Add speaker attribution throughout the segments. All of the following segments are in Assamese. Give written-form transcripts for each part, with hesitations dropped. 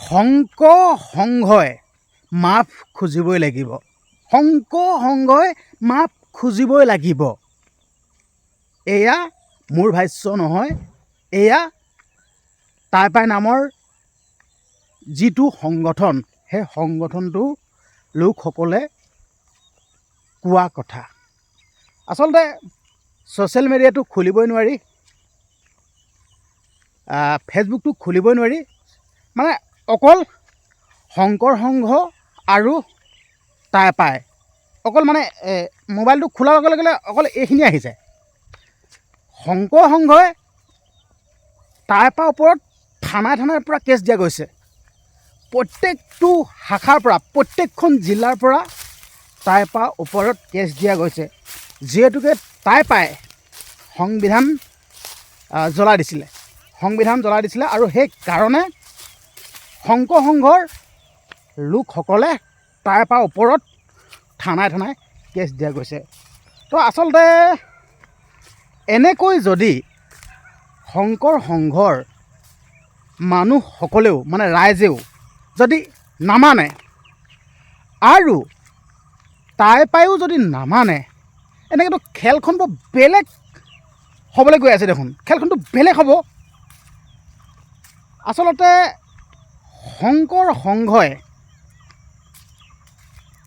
Speaker 1: শংক সংঘই মাফ খুজিবই লাগিব। শংক সংঘই মাফ খুজিবই লাগিব। এয়া মোৰ ভাষ্য নহয়, এয়া টাইপাই নামৰ যিটো সংগঠন, সেই সংগঠনটো লোকসকলে কোৱা কথা। আচলতে ছ'চিয়েল মিডিয়াটো খুলিবই নোৱাৰি, ফেচবুকটো খুলিবই নোৱাৰি, মানে অকল শংকৰ সংঘ আৰু টাইপাই অকল মানে মোবাইলটো খোলাৰ লগে লগে অকল এইখিনি আহি যায়। শংকৰ সংঘই টাইপাৰ ওপৰত থানাই পৰা কেছ দিয়া গৈছে। প্ৰত্যেকটো শাখাৰ পৰা, প্ৰত্যেকখন জিলাৰ পৰা টাইপাৰ ওপৰত কেছ দিয়া গৈছে, যিহেতুকে টাইপাই সংবিধান জ্বলাই দিছিলে, আৰু সেই কাৰণে শংকৰ সংঘৰ লোকসকলে টাইপাৰ ওপৰত থানাই কেছ দিয়া গৈছে। তো আচলতে এনেকৈ যদি শংকৰ সংঘৰ মানুহসকলেও মানে ৰাইজেও যদি নামানে আৰু টাইপাইও যদি নামানে, এনেকৈতো খেলখন বৰ বেলেগ হ'বলৈ গৈ আছে দেখোন। খেলখনটো বেলেগ হ'ব। আচলতে শংকৰ সংঘই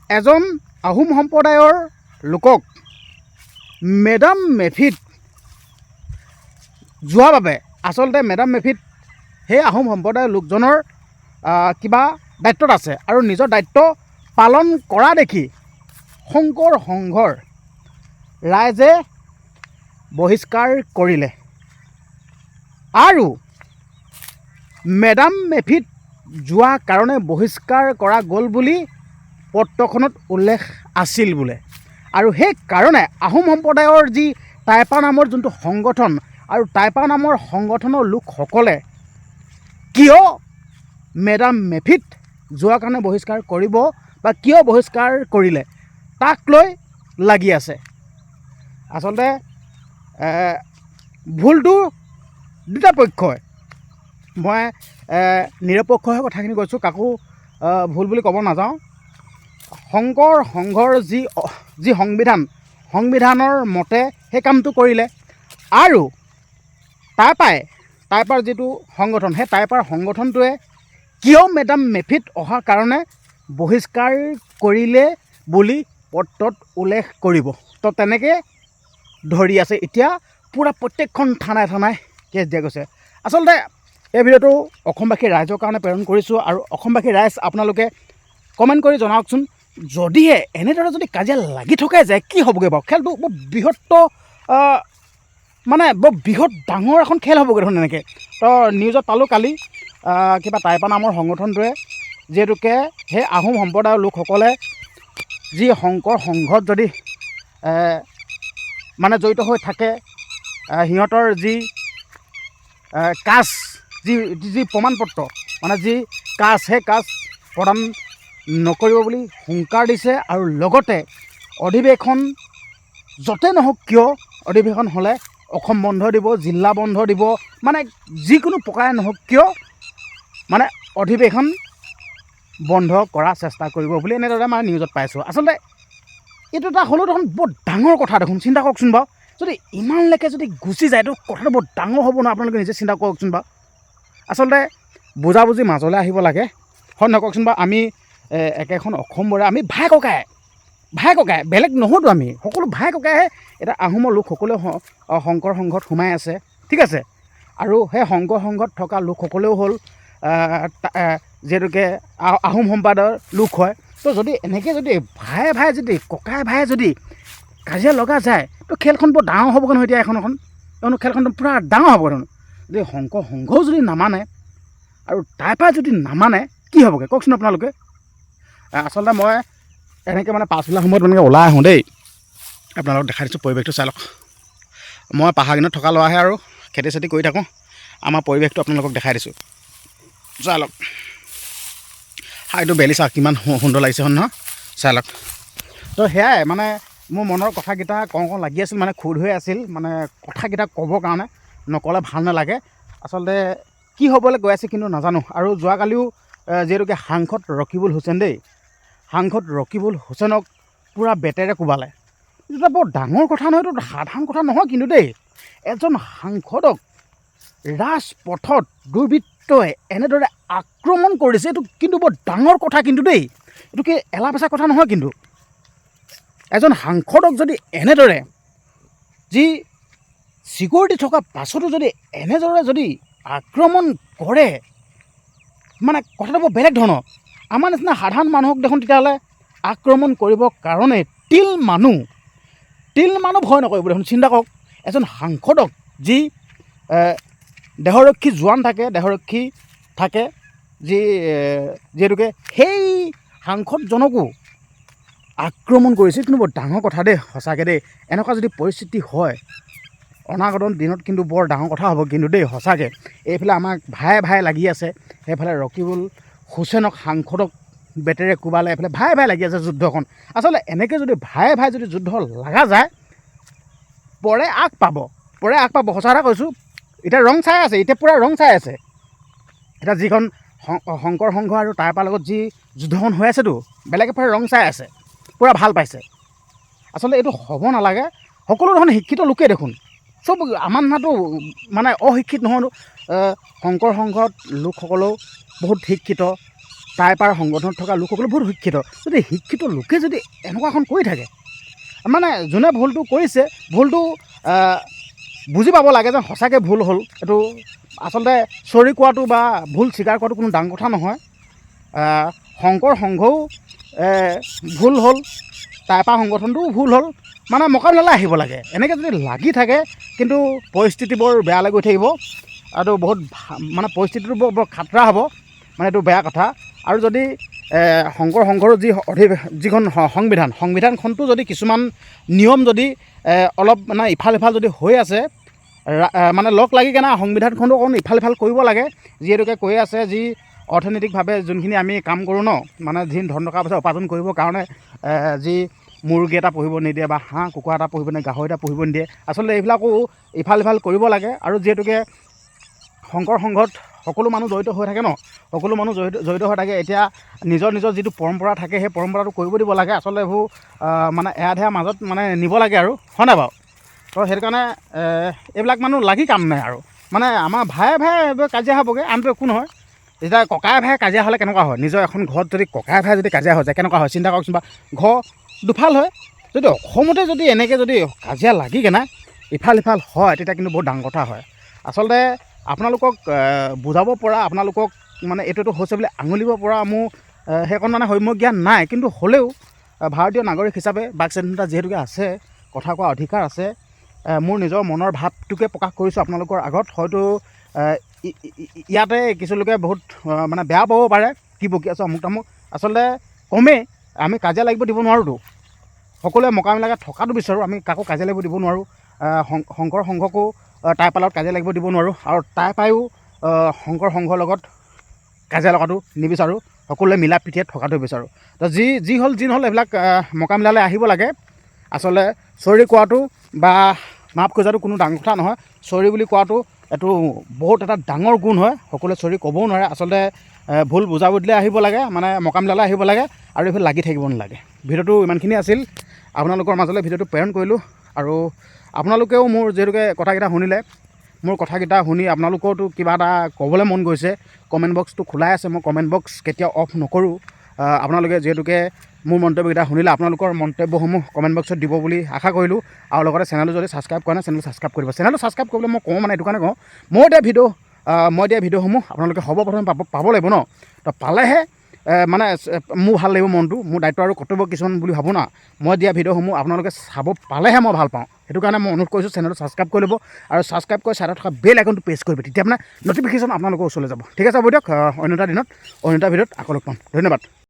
Speaker 1: এজন আহোম সম্প্ৰদায়ৰ লোকক মেডাম মেফিত যোৱাৰ বাবে, আচলতে মেডাম মেফিত সেই আহোম সম্প্ৰদায়ৰ লোকজনৰ কিবা দায়িত্বত আছে, আৰু নিজৰ দায়িত্ব পালন কৰা দেখি শংকৰ সংঘৰ ৰাইজে বহিষ্কাৰ কৰিলে। আৰু মেডাম মেফিত যোৱা কাৰণে বহিষ্কাৰ কৰা গ'ল বুলি পত্ৰখনত উল্লেখ আছিল বোলে। আৰু সেই কাৰণে আহোম সম্প্ৰদায়ৰ যি টাইপা নামৰ যোনটো সংগঠন, আৰু টাইপা নামৰ সংগঠনৰ লোকসকলে কিয় মেডাম মেফিত যোৱাৰ কাৰণে বহিষ্কাৰ কৰিব বা কিয় বহিষ্কাৰ কৰিলে, তাক লৈ লাগি আছে। আচলতে ভুলটো দুটা পক্ষই, মই নিৰপেক্ষভাৱে কথাখিনি কৈছোঁ, কাকো ভুল বুলি ক'ব নাযাওঁ। শংকৰ সংঘৰ যি সংবিধানৰ মতে সেই কামটো কৰিলে, আৰু টাইপাৰ যিটো সংগঠন, সেই টাইপাৰ সংগঠনটোৱে কিয় মেডাম মেফিত অহাৰ কাৰণে বহিষ্কাৰ কৰিলে বুলি পত্ৰত উল্লেখ কৰিব। তো তেনেকৈ ধৰি আছে এতিয়া পূৰা প্ৰত্যেকখন থানাই কেছ দিয়া গৈছে। আচলতে এই ভিডিঅ'টো অসমবাসী ৰাইজৰ কাৰণে প্ৰেৰণ কৰিছোঁ, আৰু অসমবাসী ৰাইজ আপোনালোকে কমেণ্ট কৰি জনাওকচোন, যদিহে এনেদৰে যদি কাজিয়া লাগি থকাই যায় কি হ'বগৈ বাৰু। খেলটো বৰ বৃহৎ ডাঙৰ এখন খেল হ'বগৈ দেখোন এনেকৈ। তো নিউজত পালোঁ কালি কিবা টাইপা নামৰ সংগঠনটোৱে যিহেতুকে সেই আহোম সম্প্ৰদায়ৰ লোকসকলে যি শংকৰ সংঘত যদি জড়িত হৈ থাকে, সিহঁতৰ যি কাজ, যি প্ৰমাণপত্ৰ, যি কাজ, সেই কাজ প্ৰদান নকৰিব বুলি হুংকাৰ দিছে। আৰু লগতে অধিৱেশন য'তে নহওক কিয়, অধিৱেশন হ'লে অসম বন্ধ দিব, জিলা বন্ধ দিব, যিকোনো প্ৰকাৰে নহওক কিয় অধিৱেশন বন্ধ কৰাৰ চেষ্টা কৰিব বুলি এনেদৰে নিউজত পাইছোঁ। আচলতে এইটো এটা হ'লেও দেখোন বৰ ডাঙৰ কথা দেখোন। চিন্তা কৰকচোন বাৰু, যদি ইমানলৈকে যদি গুচি যায়, তো কথাটো বৰ ডাঙৰ হ'ব নহয়। আপোনালোকে নিজে চিন্তা কৰকচোন বাৰু। আচলতে বুজাবুজি মাজলৈ আহিব লাগে, হয় নহয় কওকচোন বাৰু। আমি একেখন অসমৰে, আমি ভাই ককাই, বেলেগ নহওঁতো, আমি সকলো ভাই ককাইহে। এতিয়া আহোমৰ লোকসকলেও শংকৰ সংঘত সোমাই আছে, ঠিক আছে। আৰু সেই শংকৰ সংঘত থকা লোকসকলেও হ'ল যিহেতুকে আহোম সম্প্ৰদায়ৰ লোক হয়। তো যদি এনেকৈ যদি ভাই যদি ককাই ভাই যদি কাজিয়া লগা যায়, তো খেলখন বৰ ডাঙৰ হ'বগৈ নহয়। এতিয়া এখন খেলখনটো পূৰা ডাঙৰ হ'ব দেখোন। যদি শংকৰ সংঘও যদি নামানে আৰু টাইপা যদি নামানে কি হ'বগৈ কওকচোন আপোনালোকে। আচলতে মই এনেকৈ পাছবেলা সময়ত ওলাই আহোঁ দেই, আপোনালোকক দেখাই দিছোঁ পৰিৱেশটো চাই লওক। মই পাহাৰ কিনাৰত থকা ল'ৰাহে, আৰু খেতি চেতি কৰি থাকোঁ। আমাৰ পৰিৱেশটো আপোনালোকক দেখাই দিছোঁ, চাই লওক। এইটো বেলি চাওক কিমান সুন্দৰ লাগিছে নহয়, চাই লওক। তো সেয়াই মোৰ মনৰ কথাকেইটা কওঁ লাগি আছিল, খুদ হৈ আছিল, কথাকেইটা ক'বৰ কাৰণে নক'লে ভাল নালাগে। আচলতে কি হ'বলৈ গৈ আছে কিন্তু নাজানো। আৰু যোৱাকালিও যিহেতুকে সাংসদ ৰকিবুল হুছেইন দেই, সাংসদ ৰকিবুল হুছেইনক পূৰা বেটেৰে কোবালে। এইটো এটা বৰ ডাঙৰ কথা নহয়, এইটো সাধাৰণ কথা নহয় কিন্তু দেই। এজন সাংসদক ৰাজপথত দুৰ্বৃত্তই এনেদৰে আক্ৰমণ কৰিছে, এইটো কিন্তু বৰ ডাঙৰ কথা কিন্তু দেই। এইটো কি এলা পেচা কথা নহয় কিন্তু। এজন সাংসদক যদি এনেদৰে, যি ছিকিউৰিটি থকা পাছতো যদি এনেদৰে যদি আক্ৰমণ কৰে, মানে কথাটো বৰ বেলেগ ধৰণৰ। আমাৰ নিচিনা সাধাৰণ মানুহক দেখোন তেতিয়াহ'লে আক্ৰমণ কৰিবৰ কাৰণে তিল মানুহ ভয় নকৰিব দেখোন। চিন্তা কৰক, এজন সাংসদক, যি দেহৰক্ষী জোৱান থাকে, দেহৰক্ষী থাকে, যিহেতুকে সেই সাংসদজনকো আক্ৰমণ কৰিছে। কিন্তু বৰ ডাঙৰ কথা দেই, সঁচাকৈ দেই। এনেকুৱা যদি পৰিস্থিতি হয় অনাগত দিনত কিন্তু বৰ ডাঙৰ কথা হ'ব কিন্তু দেই, সঁচাকৈ। এইফালে আমাক ভায়ে লাগি আছে, সেইফালে ৰকিবুল হুছেইনক সাংসদক বেটেৰে কোবালে, এইফালে ভায়ে লাগি আছে যুদ্ধখন। আচলতে এনেকৈ যদি ভায়ে যদি যুদ্ধ লগা যায়, পৰে আগ পাব, সঁচা কথা কৈছোঁ। এতিয়া ৰং চাই আছে, এতিয়া পূৰা ৰং চাই আছে। এতিয়া যিখন শংকৰ সংঘ আৰু তাৰপৰা লগত যি যুদ্ধখন হৈ আছেতো, বেলেগে পূৰা ৰং চাই আছে, পূৰা ভাল পাইছে। আচলতে এইটো হ'ব নালাগে। সকলো দেখোন শিক্ষিত লোকেই দেখোন, চব আমাৰ নিচিনাটো মানে অশিক্ষিত নহয়। শংকৰ সংঘত লোকসকলেও বহুত শিক্ষিত, তাৰপৰা সংগঠনত থকা লোকসকলেও বহুত শিক্ষিত। যদি শিক্ষিত লোকে যদি এনেকুৱাখন কৰি থাকে, মানে যোনে ভুলটো কৰিছে, ভুলটো বুজি পাব লাগে যে সঁচাকৈ ভুল হ'ল। এইটো আচলতে চৰি কোৱাটো বা ভুল স্বীকাৰ কৰাটো কোনো ডাঙৰ কথা নহয়। শংকৰ সংঘও ভুল হ'ল, তাৰপৰা সংগঠনটোও ভুল হ'ল, মানে মোকাবিলালৈ আহিব লাগে। এনেকৈ যদি লাগি থাকে কিন্তু পৰিস্থিতি বৰ বেয়ালৈ গৈ থাকিব, আৰু বহুত মানে পৰিস্থিতিটো বৰ খাতৰা হ'ব, মানে এইটো বেয়া কথা। আৰু যদি শংকৰ সংঘৰ যিখন সংবিধানখনটো যদি কিছুমান নিয়ম যদি অলপ মানে ইফাল সিফাল যদি হৈ আছে, মানে লগ লাগি কেনে সংবিধানখনো অকণ ইফাল সিফাল কৰিব লাগে। যিহেতুকে কৈ আছে, যি অৰ্থনৈতিকভাৱে যোনখিনি আমি কাম কৰোঁ ন, মানে যি ধন টকা পইচা উপাৰ্জন কৰিবৰ কাৰণে যি মুৰ্গী এটা পুহিব নিদিয়ে, বা হাঁহ কুকুৰা এটা পুহিব নিদিয়ে, গাহৰি এটা পুহিব নিদিয়ে। আচলতে এইবিলাকো ইফাল সিফাল কৰিব লাগে। আৰু যিহেতুকে শংকৰ সংঘত সকলো মানুহ জড়িত হৈ থাকে ন, সকলো মানুহ জড়িত হৈ থাকে। এতিয়া নিজৰ যিটো পৰম্পৰা থাকে, সেই পৰম্পৰাটো কৰিব দিব লাগে। আচলতে এইবোৰ মানে এৰা মাজত মানে নিব লাগে আৰু, হয় নাই বাৰু? তো সেইটো কাৰণে এইবিলাক মানুহ লাগি কাম নাই আৰু। মানে আমাৰ ভায়ে কাজিয়া হ'বগৈ, আনটো একো নহয়। এতিয়া ককাই ভায়ে কাজিয়া হ'লে কেনেকুৱা হয়? নিজৰ এখন ঘৰত যদি ককাই ভায়ে যদি কাজিয়া হৈ যায়, কেনেকুৱা হয় চিন্তা কৰকচোন। বা ঘৰ দুফাল হয়, যদি অসমতে যদি এনেকৈ যদি কাজিয়া লাগি কেনে ইফাল সিফাল হয়, তেতিয়া কিন্তু বহুত ডাঙৰ কথা হয়। আচলতে আপোনালোকক বুজাব পৰা, আপোনালোকক মানে এইটো হৈছে বুলি আঙুলিব পৰা মোৰ সেইকণ মানে সম্যক জ্ঞান নাই। কিন্তু হ'লেও ভাৰতীয় নাগৰিক হিচাপে বাক স্বাধীনতা যিহেতুকে আছে, কথা কোৱা অধিকাৰ আছে, মোৰ নিজৰ মনৰ ভাৱটোকে প্ৰকাশ কৰিছোঁ আপোনালোকৰ আগত। হয়তো ইয়াতে কিছুলোকে বহুত মানে বেয়া পাব পাৰে, কি বকি আছোঁ আমুক তামুক। আচলতে কমেই আমি কাজিয়া লাগিব দিব নোৱাৰোঁতো, সকলোৱে মোকাবিলাকে থকাটো বিচাৰোঁ। আমি কাকো কাজিয়া লাগিব দিব নোৱাৰোঁ। শংকৰ সংঘকো তাৰপৰা লগত কাজিয়া লাগিব দিব নোৱাৰোঁ, আৰু তাৰপৰাও শংকৰ সংঘৰ লগত কাজিয়া লগাটো নিবিচাৰোঁ। সকলোৱে মিলা প্ৰীতিৰে থকাটো বিচাৰোঁ। তো যি হ'ল এইবিলাক মোকাবিলালৈ আহিব লাগে। আচলতে চৰি কোৱাটো বা মাফ খোজাটো কোনো ডাঙৰ কথা নহয়। চৰি বুলি কোৱাটো এইটো বহুত এটা ডাঙৰ গুণ হয়। সকলোৱে চৰি ক'বও নোৱাৰে। আচলতে ভুল বুজাবুজিলৈ আহিব লাগে, মানে মোকাবিলালৈ আহিব লাগে, আৰু এইফালে লাগি থাকিব নালাগে। ভিডিঅ'টো ইমানখিনি আছিল, আপোনালোকৰ মাজলৈ ভিডিঅ'টো প্ৰেৰণ কৰিলোঁ। আৰু আপোনালোকেও মোৰ যিহেতুকে কথাকেইটা শুনিলে, মোৰ কথাকেইটা শুনি আপোনালোকৰতো কিবা এটা ক'বলৈ মন গৈছে, কমেণ্ট বক্সটো খোলাই আছে, মই কমেণ্ট বক্স কেতিয়াও অফ নকৰোঁ। আপোনালোকে যিহেতুকে মোৰ মন্তব্যকেইটা শুনিলে, আপোনালোকৰ মন্তব্যসমূহ কমেণ্ট বক্সত দিব বুলি আশা কৰিলোঁ। আৰু লগতে চেনেলটো যদি ছাবস্ক্ৰাইব কৰা নাই, চেনেলটো ছাবস্ক্ৰাইব কৰিব। চেনেলটো ছাবস্ক্ৰাইব কৰিবলৈ মই কওঁ, মানে এইটো কাৰণে কওঁ, মই দিয়া ভিডিঅ'সমূহ আপোনালোকে সৰ্বপ্ৰথমে পাব লাগিব ন। তো পালেহে মানে মোৰ ভাল লাগিব মনটো, মোৰ দায়িত্ব আৰু কৰ্তব্য কিছুমান বুলি ভাবোঁ না। মই দিয়া ভিডিঅ'সমূহ আপোনালোকে চাব পালেহে মই ভাল পাওঁ। সেইটো কাৰণে মই অনুৰোধ কৰিছোঁ, চেনেলটো ছাবস্ক্ৰাইব কৰি ল'ব, আৰু ছাবস্ক্ৰাইব কৰি ছাইডত থকা বেল আইকনটো প্ৰেছ কৰিব। তেতিয়া মানে ন'টিফিকেশ্যন আপোনালোকৰ ওচৰলৈ যাব। ঠিক আছে, হ'ব দিয়ক। অন্য এটা দিনত অন্য এটা ভিডিঅ'ত আকৌ লগ পাম। ধন্যবাদ।